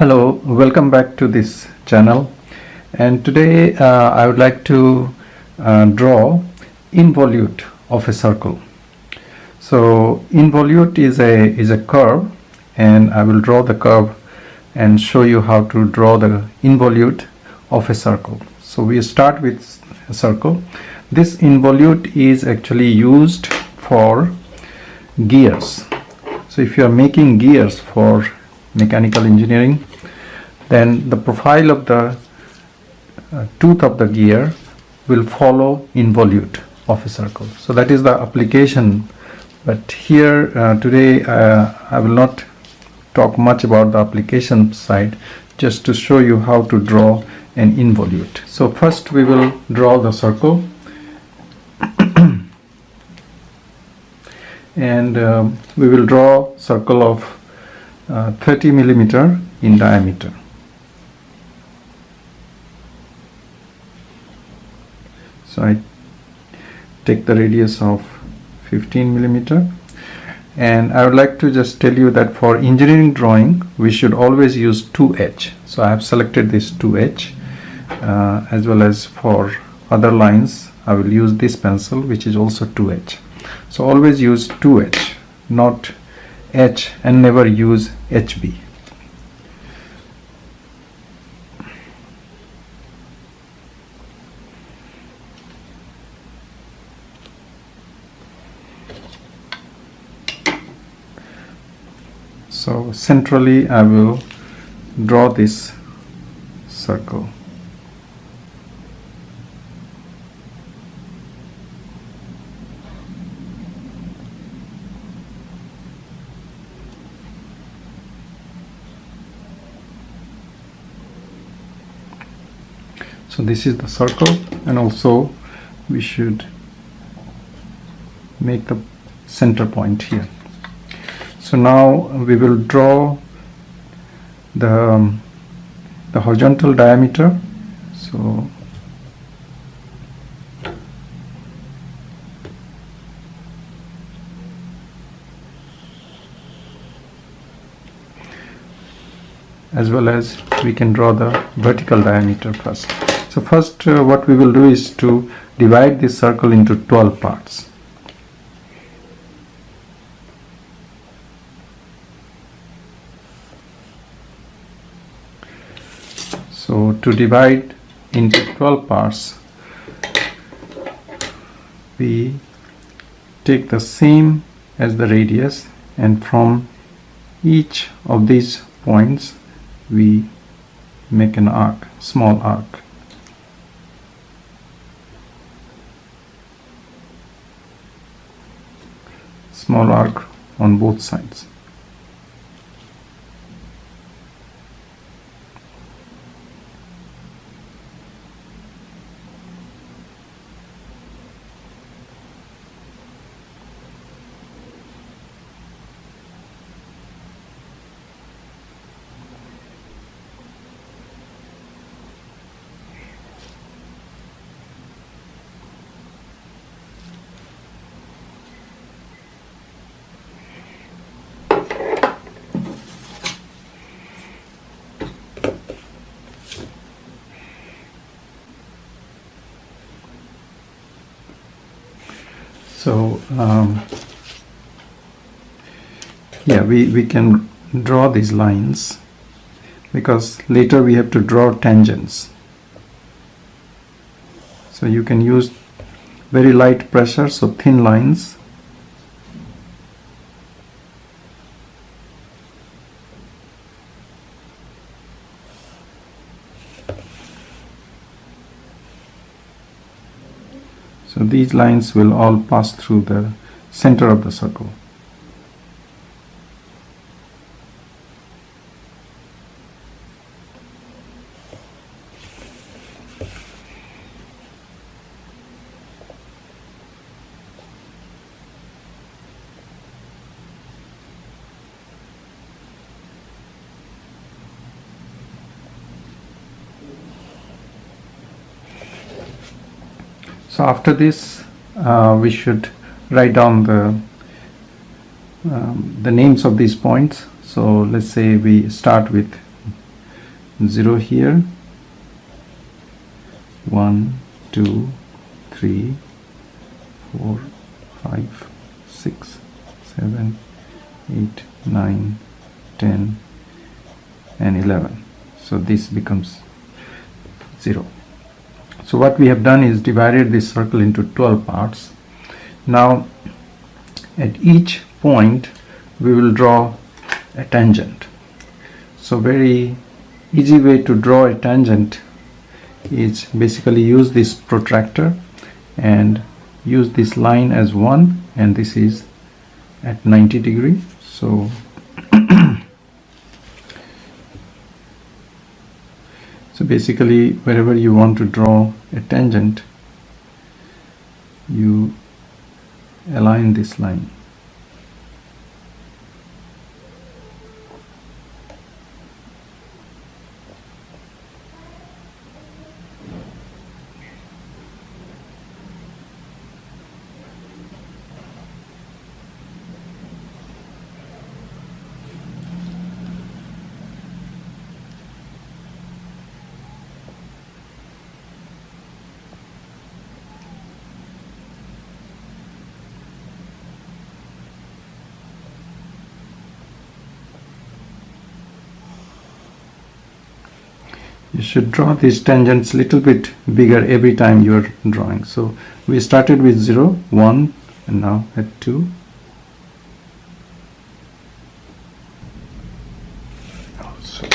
Hello, welcome back to this channel, and today I would like to draw involute of a circle. So involute is a curve, and I will draw the curve and show you how to draw the involute of a circle. So we start with a circle. This involute is actually used for gears. So if you are making gears for mechanical engineering, then the profile of the tooth of the gear will follow involute of a circle. So that is the application, but here today I will not talk much about the application side, just to show you how to draw an involute. So first we will draw the circle, and we will draw circle of 30 millimeter in diameter. So I take the radius of 15 millimeter, and I would like to just tell you that for engineering drawing we should always use 2H. So I have selected this 2H, as well as for other lines I will use this pencil, which is also 2H. So always use 2H, not H, and never use HB. So centrally I will draw this circle. So this is the circle, and also we should make the center point here. So now we will draw the horizontal diameter. So as well as we can draw the vertical diameter first. So first what we will do is to divide this circle into 12 parts. So to divide into 12 parts, we take the same as the radius, and from each of these points we make an arc, small arc. Small arc on both sides. So yeah, we can draw these lines, because later we have to draw tangents. So you can use very light pressure, so thin lines. So these lines will all pass through the center of the circle. So after this we should write down the names of these points. So let's say we start with 0 here, 1 2 3 4 5 6 7 8 9 10 and 11. So this becomes 0. So what we have done is divided this circle into 12 parts. Now at each point we will draw a tangent. So very easy way to draw a tangent is basically use this protractor and use this line as 1, and this is at 90 degree. So so basically wherever you want to draw a tangent, you align this line. You should draw these tangents little bit bigger every time you are drawing. So we started with 0, 1, and now at 2. Also.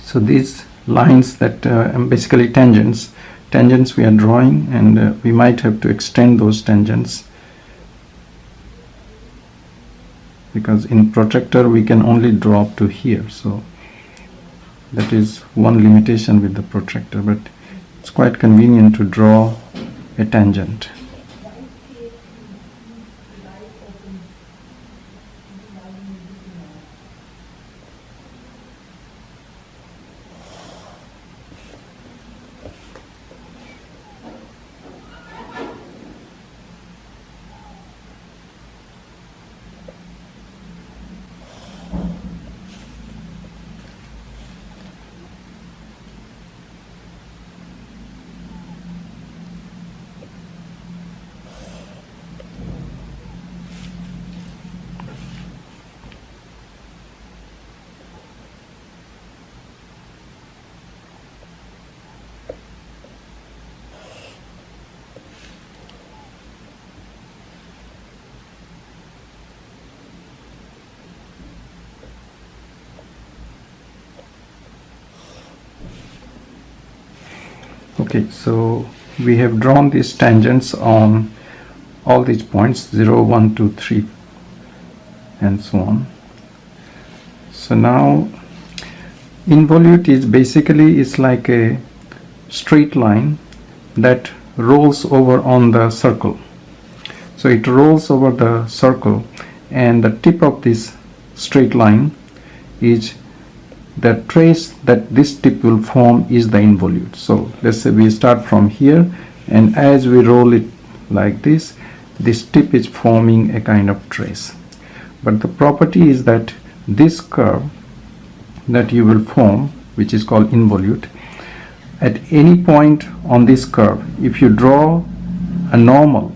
So these lines that basically tangents we are drawing, and we might have to extend those tangents, because in protractor we can only draw up to here. So that is one limitation with the protractor, but it's quite convenient to draw a tangent. Okay, so we have drawn these tangents on all these points 0, 1, 2, 3 and so on. So now involute is basically is like a straight line that rolls over on the circle. So it rolls over the circle, and the tip of this straight line is the trace that this tip will form is the involute. So let's say we start from here, and as we roll it like this tip is forming a kind of trace. But the property is that this curve that you will form, which is called involute, at any point on this curve, if you draw a normal,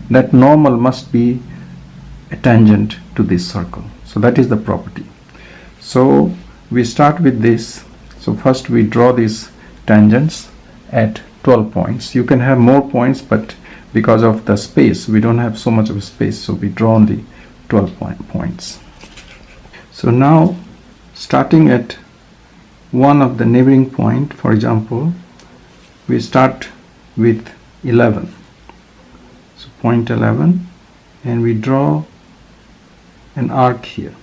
that normal must be a tangent to this circle. So that is the property. So we start with this. So first we draw these tangents at 12 points. You can have more points, but because of the space we don't have so much of a space, so we draw on the 12 points. So now starting at one of the neighboring point, for example we start with 11, so point 11, and we draw an arc here.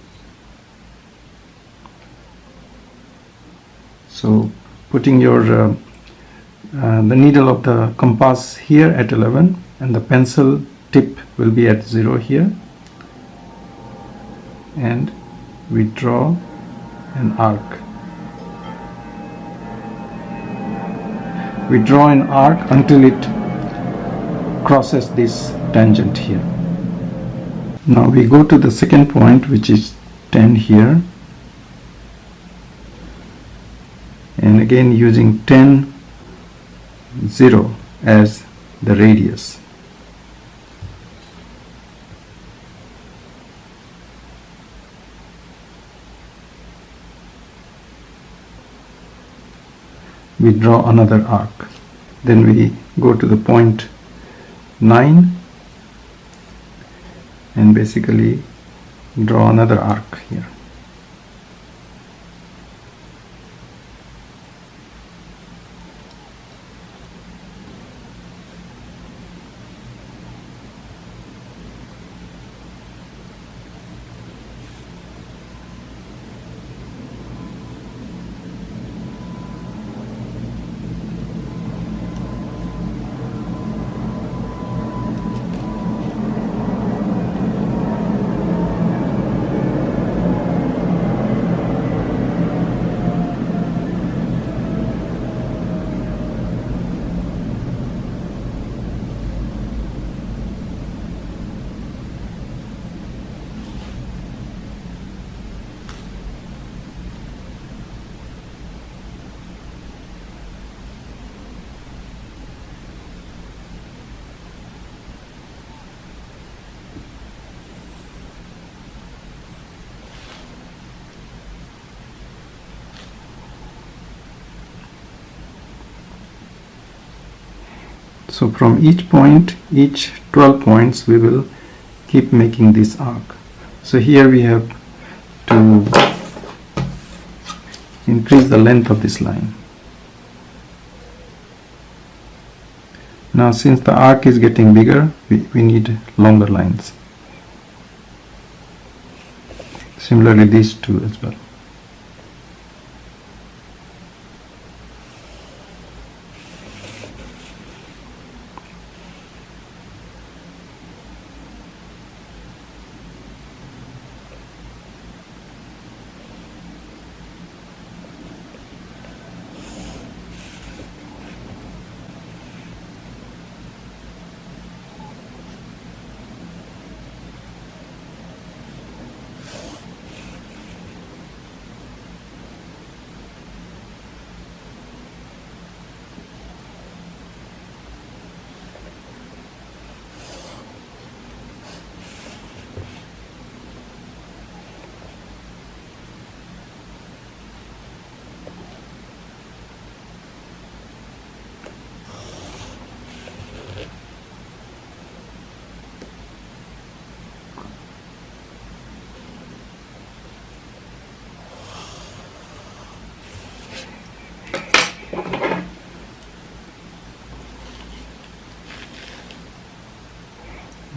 So putting your the needle of the compass here at 11, and the pencil tip will be at 0 here, and we draw an arc. We draw an arc until it crosses this tangent here. Now we go to the second point, which is 10 here, and again using 10, 0 as the radius. We draw another arc. Then we go to the point 9 and basically draw another arc here. So from each point, each 12 points, we will keep making this arc. So here we have to increase the length of this line. Now since the arc is getting bigger, we need longer lines. Similarly these two as well.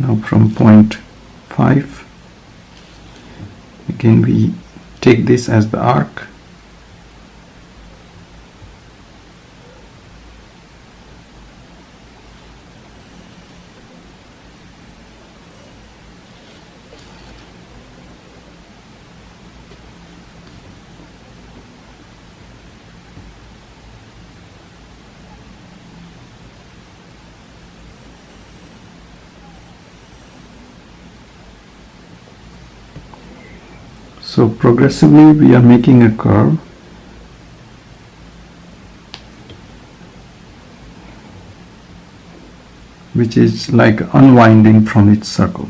Now from point 5, again we take this as the arc. So progressively we are making a curve, which is like unwinding from its circle.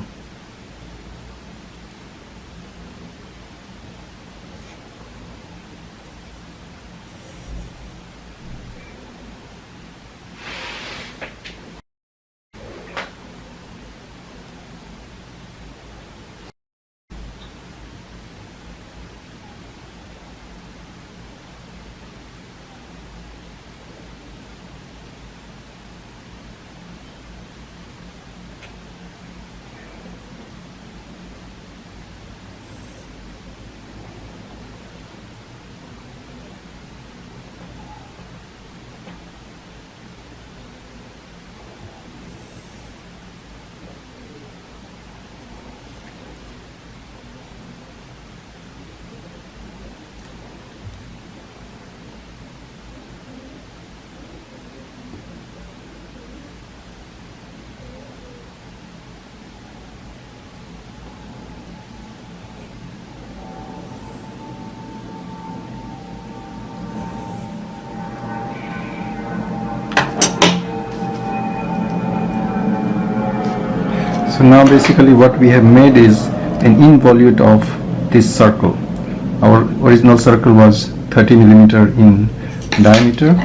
So now basically what we have made is an involute of this circle. Our original circle was 30 millimeter in diameter.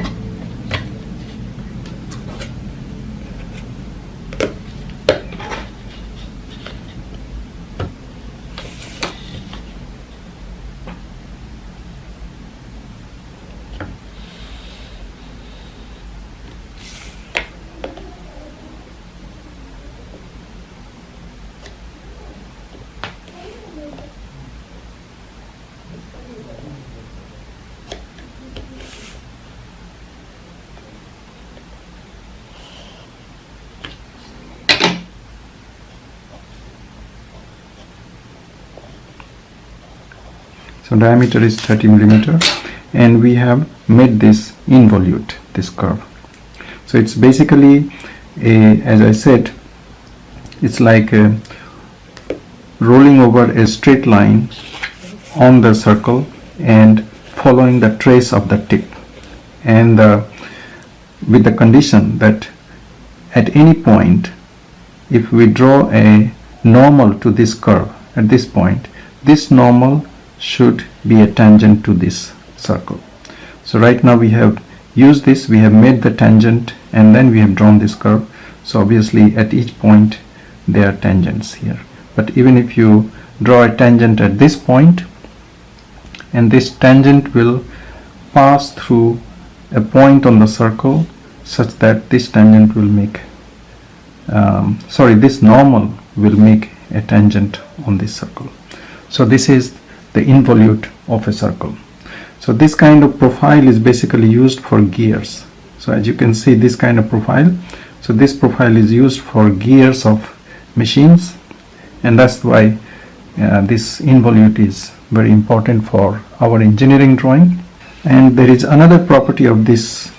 So diameter is 30 millimeter, and we have made this involute, this curve. So it's basically as I said, it's like rolling over a straight line on the circle and following the trace of the tip, and with the condition that at any point, if we draw a normal to this curve at this point, this normal should be a tangent to this circle. So right now we have used this, we have made the tangent, and then we have drawn this curve. So obviously at each point there are tangents here. But even if you draw a tangent at this point, and this tangent will pass through a point on the circle such that this tangent will make this normal will make a tangent on this circle. So this is the involute of a circle. So this kind of profile is basically used for gears. So as you can see, this kind of profile, so this profile is used for gears of machines, and that's why this involute is very important for our engineering drawing. And there is another property of this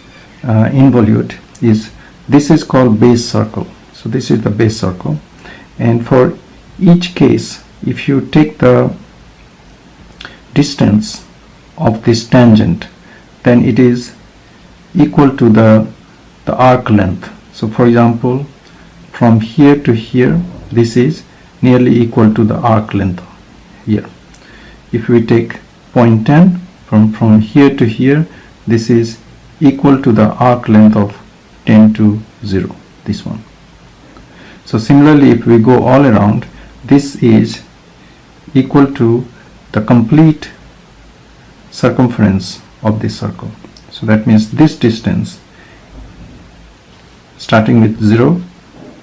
involute, is this is called base circle. So this is the base circle, and for each case, if you take the distance of this tangent, then it is equal to the arc length. So for example, from here to here, this is nearly equal to the arc length here. If we take point 10, from here to here, this is equal to the arc length of 10 to 0, this one. So similarly, if we go all around, this is equal to the complete circumference of this circle. So that means this distance, starting with 0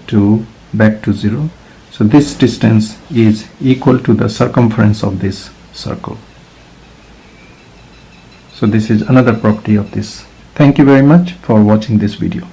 to back to 0. So this distance is equal to the circumference of this circle. So this is another property of this. Thank you very much for watching this video.